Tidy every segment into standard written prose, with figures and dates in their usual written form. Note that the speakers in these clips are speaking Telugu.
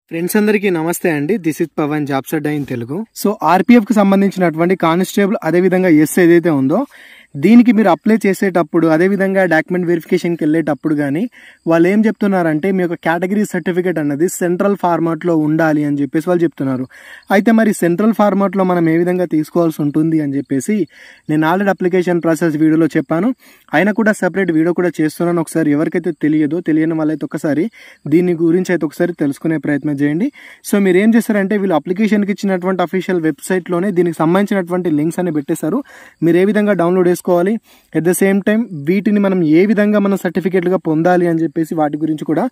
ఫ్రెండ్స్ అందరికీ నమస్తే అండి. This is Pavan, jobs Adda in Telugu. So RPF కి సంబంధించినటువంటి కానిస్టేబుల్ అదేవిధంగా ఎస్ ఏదైతే ఉందో దీనికి మీరు అప్లై చేసేటప్పుడు అదేవిధంగా డాక్యుమెంట్ వెరిఫికేషన్కి వెళ్ళేటప్పుడు కానీ వాళ్ళు ఏం చెప్తున్నారంటే మీ యొక్క కేటగిరీ సర్టిఫికేట్ అన్నది సెంట్రల్ ఫార్మాట్లో ఉండాలి అని చెప్పేసి వాళ్ళు చెప్తున్నారు. అయితే మరి సెంట్రల్ ఫార్మాట్లో మనం ఏ విధంగా తీసుకోవాల్సి ఉంటుంది అని చెప్పేసి నేను ఆల్రెడీ అప్లికేషన్ ప్రాసెస్ వీడియోలో చెప్పాను. అయినా కూడా సెపరేట్ వీడియో కూడా చేస్తున్నాను. ఒకసారి ఎవరికైతే తెలియని వాళ్ళైతే ఒకసారి దీని గురించి అయితే ఒకసారి తెలుసుకునే ప్రయత్నం చేయండి. సో మీరు ఏం చేస్తారంటే వీళ్ళు అప్లికేషన్కి ఇచ్చినటువంటి అఫీషియల్ వెబ్సైట్లోనే దీనికి సంబంధించినటువంటి లింక్స్ అని పెట్టేశారు. మీరు ఏ విధంగా డౌన్లోడ్ చేసుకోవాలి, ఎట్ ద సేమ్ టైం వీటిని మనం ఏ విధంగా మనం సర్టిఫికేట్లుగా పొందాలి అని చెప్పేసి వాటి గురించి కూడా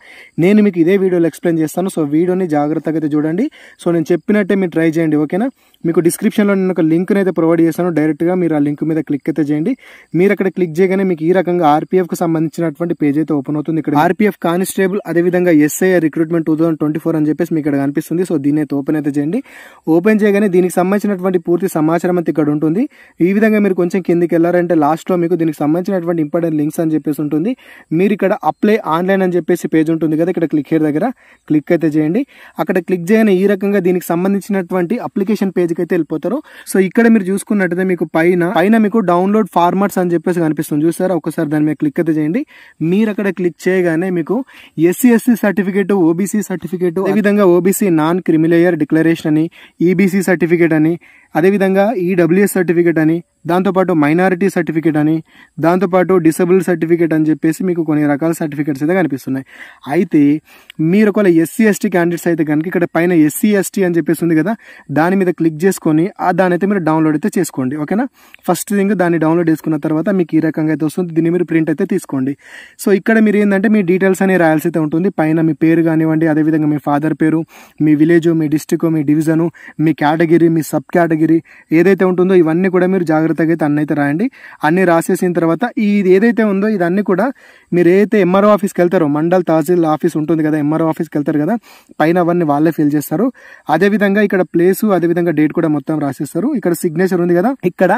నేను మీకు ఇదే వీడియోలో ఎక్స్ప్లెయిన్ చేస్తాను. సో వీడియోని జాగ్రత్తగా అయితే చూడండి. సో నేను చెప్పినట్టే మీరు ట్రై చేయండి, ఓకేనా. మీకు డిస్క్రిప్షన్లో నేను ఒక లింక్ని అయితే ప్రొవైడ్ చేస్తాను. డైరెక్ట్గా మీరు ఆ లింక్ మీద క్లిక్ అయితే చేయండి. మీరు అక్కడ క్లిక్ చేయగానే మీకు ఈ రకంగా ఆర్పిఎఫ్కి సంబంధించినటువంటి పేజ్ అయితే ఓపెన్ అవుతుంది. ఇక్కడ ఆర్పిఎఫ్ కానిస్టేబుల్ అదేవిధంగా ఎస్ఐ రిక్రూట్మెంట్ 2024 అని చెప్పేసి మీకు ఇక్కడ కనిపిస్తుంది. సో దీన్ని అయితే ఓపెన్ అయితే చేయండి. ఓపెన్ చేయగానే దీనికి సంబంధించినటువంటి పూర్తి సమాచారం అయితే ఇక్కడ ఉంటుంది. ఈ విధంగా మీరు కొంచెం కిందికి వెళ్ళారంటే లాస్ట్లో మీకు దీనికి సంబంధించినటువంటి ఇంపార్టెంట్ లింక్స్ అని చెప్పేసి ఉంటుంది. మీరు ఇక్కడ అప్లై ఆన్లైన్ అని చెప్పేసి పేజ్ ఉంటుంది కదా, ఇక్కడ క్లిక్ హియర్ దగ్గర క్లిక్ అయితే చేయండి. అక్కడ క్లిక్ చేయగానే ఈ రకంగా దీనికి సంబంధించినటువంటి అప్లికేషన్ పేజ్కి అయితే వెళ్ళిపోతారు. సో ఇక్కడ మీరు చూసుకున్నట్టయితే మీకు పైన మీకు డౌన్లోడ్ ఫార్మాట్స్ అని చెప్పేసి కనిపిస్తుంది, చూసారా. ఒకసారి దాని మీద క్లిక్ అయితే చేయండి. మీరు అక్కడ క్లిక్ చేయగానే మీకు ఎస్సీ సర్టిఫికేట్, ఓబీసీ సర్టిఫికేట్, అదేవిధంగా ఓబీసీ నాన్ క్రిమిలేయర్ డిక్లరేషన్ అని, ఈబీసీ సర్టిఫికేట్ అని, అదేవిధంగా ఈడబ్ల్యూఎస్ సర్టిఫికేట్ అని, దాంతోపాటు మైనారిటీ సర్టిఫికేట్ అని, దాంతోపాటు డిసబుల్డ్ సర్టిఫికేట్ అని చెప్పేసి మీకు కొన్ని రకాల సర్టిఫికేట్స్ అయితే కనిపిస్తున్నాయి. అయితే మీరు ఒకవేళ ఎస్సీ ఎస్టీ క్యాండిడేట్స్ అయితే కనుక ఇక్కడ పైన ఎస్సీ ఎస్టీ అని చెప్పేసి ఉంది కదా, దాని మీద క్లిక్ చేసుకొని దాని అయితే మీరు డౌన్లోడ్ అయితే చేసుకోండి, ఓకేనా. ఫస్ట్ థింగ్ దాన్ని డౌన్లోడ్ చేసుకున్న తర్వాత మీకు ఈ రకంగా అయితే వస్తుంది. దీన్ని మీరు ప్రింట్ అయితే తీసుకోండి. సో ఇక్కడ మీరు ఏంటంటే మీ డీటెయిల్స్ అనేవి రాయాల్సి అయితే ఉంటుంది. పైన మీ పేరు కానివ్వండి, అదేవిధంగా మీ ఫాదర్ పేరు, మీ విలేజ్, మీ డిస్టిక్, మీ డివిజను, మీ కేటగిరీ, మీ సబ్ కేటగిరీ ఏదైతే ఉంటుందో ఇవన్నీ కూడా మీరు జాగ్రత్తగా అయితే అన్నైతే రాయండి. అన్ని రాసేసిన తర్వాత ఇది ఏదైతే ఉందో ఇదన్నీ కూడా మీరు ఏదైతే ఎంఆర్ఓ ఆఫీస్కి వెళ్తారో, మండల్ తహసీల్ ఆఫీస్ ఉంటుంది కదా, ఎంఆర్ఓ ఆఫీస్కి వెళ్తారు కదా, పైన అవన్నీ వాళ్ళే ఫిల్ చేస్తారు. అదేవిధంగా ఇక్కడ ప్లేసు అదేవిధంగా డేట్ కూడా మొత్తం రాసేస్తారు. ఇక్కడ సిగ్నేచర్ ఉంది కదా, ఇక్కడ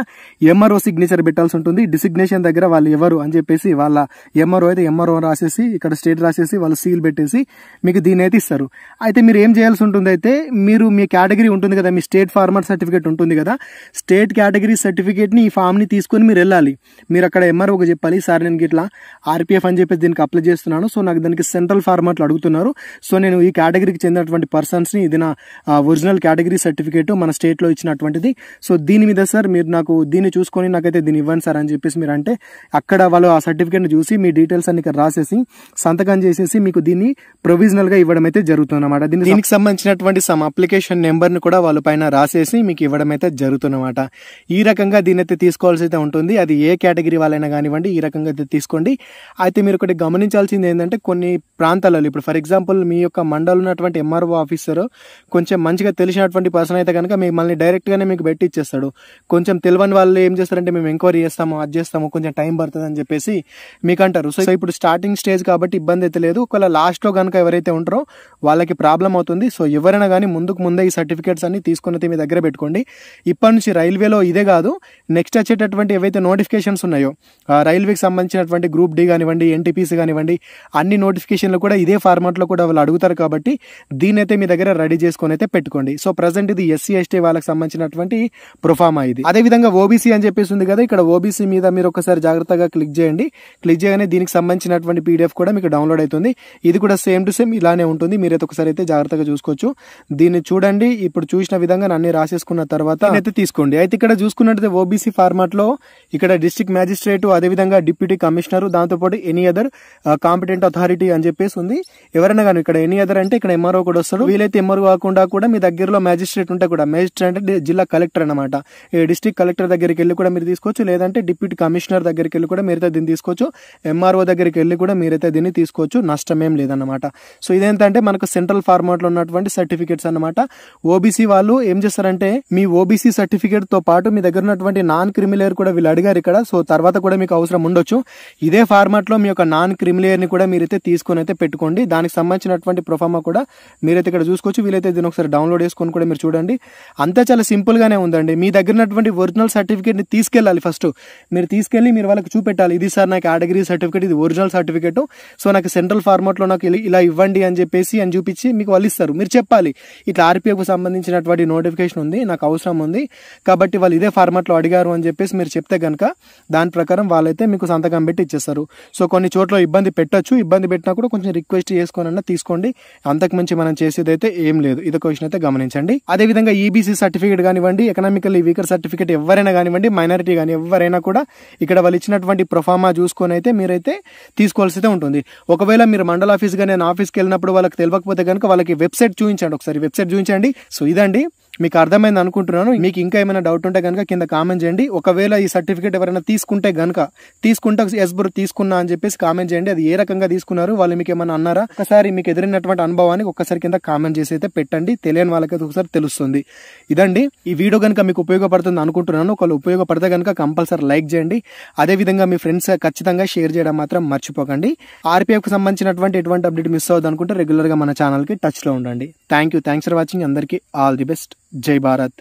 ఎంఆర్ఓ సిగ్నేచర్ పెట్టాల్సి ఉంటుంది. డిసిగ్నేషన్ దగ్గర వాళ్ళు ఎవరు అని చెప్పేసి వాళ్ళ ఎంఆర్ఓ అయితే ఎంఆర్ఓ రాసేసి ఇక్కడ స్టేట్ రాసేసి వాళ్ళు సీల్ పెట్టేసి మీకు దీని అయితే ఇస్తారు. అయితే మీరు ఏం చేయాల్సి ఉంటుంది, అయితే మీరు మీ కేటగిరీ ఉంటుంది కదా, మీ స్టేట్ ఫార్మర్ సర్టిఫికేట్ ఉంటుంది కదా, స్టేట్ కేటగిరీ సర్టిఫికేట్ని ఈ ఫామ్ని తీసుకొని మీరు వెళ్ళాలి. మీరు అక్కడ ఎంఆర్ఓకి చెప్పాలి, సార్ నేను ఇట్లా ఆర్పిఎఫ్ అని చెప్పేసి దీనికి అప్లై చేస్తున్నాను, సో నాకు దానికి సెంట్రల్ ఫార్మాట్లో అడుగుతున్నారు, సో నేను ఈ కేటగిరీకి చెందినటువంటి పర్సన్స్ని, ఇది నా ఒరిజినల్ కేటగిరీ సర్టిఫికేట్ మన స్టేట్లో ఇచ్చినటువంటిది, సో దీని మీద సార్ మీరు నాకు దీన్ని చూసుకొని నాకైతే దీన్ని ఇవ్వండి సార్ అని చెప్పేసి మీరు అంటే అక్కడ వాళ్ళు ఆ సర్టిఫికేట్ని చూసి మీ డీటెయిల్స్ అన్ని ఇక్కడ రాసేసి సంతకం చేసేసి మీకు దీన్ని ప్రొవిజనల్గా ఇవ్వడం అయితే జరుగుతుంది అన్నమాట. దీనికి సంబంధించినటువంటి సమ్ అప్లికేషన్ నెంబర్ని కూడా వాళ్ళు పైన రాసేసి మీకు ఇవ్వడం అయితే జరుగుతుందన్నమాట. ఈ రకంగా దీని అయితే తీసుకోవాల్సి అయితే ఉంటుంది. అది ఏ కేటగిరీ వాళ్ళైనా కానివ్వండి ఈ రకంగా అయితే తీసుకోండి. అయితే మీరు ఒకటి గమనించాల్సింది ఏంటంటే కొన్ని ప్రాంతాలలో ఇప్పుడు ఫర్ ఎగ్జాంపుల్ మీ యొక్క మండలం ఉన్నటువంటి ఎంఆర్ఓ ఆఫీసర్ కొంచెం మంచిగా తెలిసినటువంటి పర్సన్ అయితే కనుక మిమ్మల్ని డైరెక్ట్గానే మీకు పెట్టి ఇచ్చేస్తాడు. కొంచెం తెలియని వాళ్ళు ఏం చేస్తారంటే మేము ఎంక్వైరీ చేస్తాము, అది చేస్తాము, కొంచెం టైం పడుతుంది అని చెప్పేసి మీకు అంటారు. సో ఇప్పుడు స్టార్టింగ్ స్టేజ్ కాబట్టి ఇబ్బంది అయితే లేదు. ఒకవేళ లాస్ట్లో కనుక ఎవరైతే ఉంటారో వాళ్ళకి ప్రాబ్లం అవుతుంది. సో ఎవరైనా కానీ ముందే ఈ సర్టిఫికేట్స్ అన్ని తీసుకుని మీ దగ్గర పెట్టుకోండి. ఇప్పటి నుంచి రైల్వేలో ఇదే కాదు, నెక్స్ట్ వచ్చేటటువంటి ఏవైతే నోటిఫికేషన్స్ ఉన్నాయో రైల్వేకి సంబంధించినటువంటి గ్రూప్ డి కానివ్వండి, ఎన్టీపీసీ కానివ్వండి, అన్ని నోటిఫికేషన్లు కూడా ఇదే ఫార్మాట్లో కూడా వాళ్ళు అడుగుతారు. కాబట్టి దీని అయితే మీ దగ్గర రెడీ చేసుకొని అయితే పెట్టుకోండి. సో ప్రజెంట్ ఇది ఎస్సీ ఎస్టీ వాళ్ళకి సంబంధించినటువంటి ప్రొఫార్మా ఇది. అదేవిధంగా ఓబీసీ అని చెప్పేసి ఉంది కదా, ఇక్కడ ఓబీసీ మీద మీరు ఒకసారి జాగ్రత్తగా క్లిక్ చేయండి. క్లిక్ చేయగానే దీనికి సంబంధించినటువంటి పీడిఎఫ్ కూడా మీకు డౌన్లోడ్ అవుతుంది. ఇది కూడా సేమ్ టు సేమ్ ఇలానే ఉంటుంది. మీరైతే ఒకసారి అయితే జాగ్రత్తగా చూసుకోవచ్చు. దీన్ని చూడండి. ఇప్పుడు చూసిన విధంగా అన్ని రాసేసుకున్న తర్వాత అయితే తీసుకోండి. అయితే ఇక్కడ చూసుకున్నట్లయితే ఓబీసీ ఫార్మాట్ లో ఇక్కడ డిస్ట్రిక్ట్ మ్యాజిస్ట్రేట్, అదేవిధంగా డిప్యూటీ కమిషనర్, దాంతోపాటు ఎనీ అదర్ కాంపిటెంట్ అథారిటీ అని చెప్పేసి ఉంది. ఎవరైనా కానీ ఇక్కడ ఎనీ అదర్ అంటే ఇక్కడ ఎంఆర్ఓ కూడా వస్తాడు. వీలైతే ఎంఆర్ఓ కాకుండా కూడా మీ దగ్గరలో మ్యాజిస్ట్రేట్ ఉంటే కూడా, మ్యాజిస్ట్రేట్ అంటే జిల్లా కలెక్టర్ అనమాట, డిస్ట్రిక్ట్ కలెక్టర్ దగ్గరికి వెళ్ళి కూడా మీరు తీసుకోవచ్చు. లేదంటే డిప్యూటీ కమిషనర్ దగ్గరికి వెళ్ళి కూడా మీరైతే దీన్ని తీసుకోవచ్చు. ఎంఆర్ఓ దగ్గరికి వెళ్ళి కూడా మీరైతే దీన్ని తీసుకోవచ్చు. నష్టమేం లేదన్నమాట. సో ఇదేంటంటే మనకు సెంట్రల్ ఫార్మాట్ లో ఉన్నటువంటి సర్టిఫికేట్స్ అన్నమాట. ఓబీసీ వాళ్ళు ఏం చేస్తారంటే మీ ఓబీసీ సర్టిఫికేట్ తో పాటు మీ దగ్గర ఉన్నటువంటి నాన్ క్రిమిలేయర్ కూడా వీళ్ళు అడిగారు ఇక్కడ. సో తర్వాత కూడా మీకు అవసరం ఉండొచ్చు. ఇదే ఫార్మాట్ లో దాంట్లో మీ యొక్క నాన్ క్రిమిలేయర్ ని కూడా మీరైతే తీసుకొని అయితే పెట్టుకోండి. దానికి సంబంధించినటువంటి ప్రొఫార్మా కూడా మీరైతే ఇక్కడ చూసుకోవచ్చు. వీలైతే దీన్ని ఒకసారి డౌన్లోడ్ చేసుకొని కూడా మీరు చూడండి. అంతా చాలా సింపుల్ గానే ఉందండి. మీ దగ్గర ఉన్నటువంటి ఒరిజినల్ సర్టిఫికేట్ ని తీసుకెళ్ళాలి. ఫస్ట్ మీరు తీసుకెళ్లి మీరు వాళ్ళకి చూపెట్టాలి, ఇది సార్ నాకు కేటగిరీ సర్టిఫికేట్, ఇది ఒరిజినల్ సర్టిఫికేట్, సో నాకు సెంట్రల్ ఫార్మాట్ లో నాకు ఇలా ఇవ్వండి అని చెప్పేసి అని చూపించి మీకు వాళ్ళు ఇస్తారు. మీరు చెప్పాలి ఇట్లా ఆర్పిఎఫ్ కు సంబంధించినటువంటి నోటిఫికేషన్ ఉంది, నాకు అవసరం ఉంది కాబట్టి వాళ్ళు ఇదే ఫార్మాట్ లో అడిగారు అని చెప్పేసి మీరు చెప్తే కనుక దాని ప్రకారం వాళ్ళైతే మీకు సంతకం పెట్టి ఇచ్చేస్తారు. సో కొన్ని చోట్ల ఇబ్బంది పెట్టొచ్చు, ఇబ్బంది పెట్టినా కూడా కొంచెం రిక్వెస్ట్ చేసుకొని తీసుకోండి. అంతకు మించి మనం చేసేది అయితే ఏం లేదు. ఇది క్వశ్చన్ అయితే గమనించండి. అదేవిధంగా ఈబీసీ సర్టిఫికేట్ కానివ్వండి, ఎకనామికల్లీ వీకర్ సర్టిఫికేట్ ఎవరైనా కానివ్వండి, మైనారిటీ కానీ ఎవరైనా కూడా ఇక్కడ వాళ్ళు ఇచ్చినటువంటి ప్రొఫార్మా చూసుకొని అయితే మీరైతే తీసుకోవాల్సి అయితే ఉంటుంది. ఒకవేళ మీరు మండల ఆఫీస్ గా నేను ఆఫీస్కి వెళ్ళినప్పుడు వాళ్ళకి తెలియకపోతే కనుక వాళ్ళకి వెబ్సైట్ చూపించండి, ఒకసారి వెబ్సైట్ చూపించండి. సో ఇదండి, మీకు అర్థమైంది అనుకుంటున్నాను. మీకు ఇంకా ఏమైనా డౌట్ ఉంటే కనుక కింద కామెంట్ చేయండి. ఒకవేళ ఈ సర్టిఫికేట్ ఎవరైనా తీసుకుంటే ఎస్ బ్రో తీసుకున్నా అని చెప్పేసి కామెంట్ చేయండి. అది ఏ రకంగా తీసుకున్నారు, వాళ్ళు మీకు ఏమైనా అన్నారా, ఒకసారి మీకు ఎదురైనటువంటి అనుభవానికి ఒక్కసారి కింద కామెంట్ చేసి అయితే పెట్టండి. తెలియని వాళ్ళకైతే ఒకసారి తెలుస్తుంది. ఇదండి, ఈ వీడియో కనుక మీకు ఉపయోగపడుతుంది అనుకుంటున్నాను. ఒకవేళ ఉపయోగపడితే కనుక కంపల్సరీ లైక్ చేయండి. అదేవిధంగా మీ ఫ్రెండ్స్ ఖచ్చితంగా షేర్ చేయడం మాత్రం మర్చిపోకండి. ఆర్పిఎఫ్ కు సంబంధించినటువంటి ఎటువంటి అప్డేట్ మిస్ అవ్వదు అనుకుంటే రెగ్యులర్ గా మన ఛానల్ కి టచ్ లో ఉండండి. Thanks for watching. అందరికీ ఆల్ ది బెస్ట్. జై భారత్.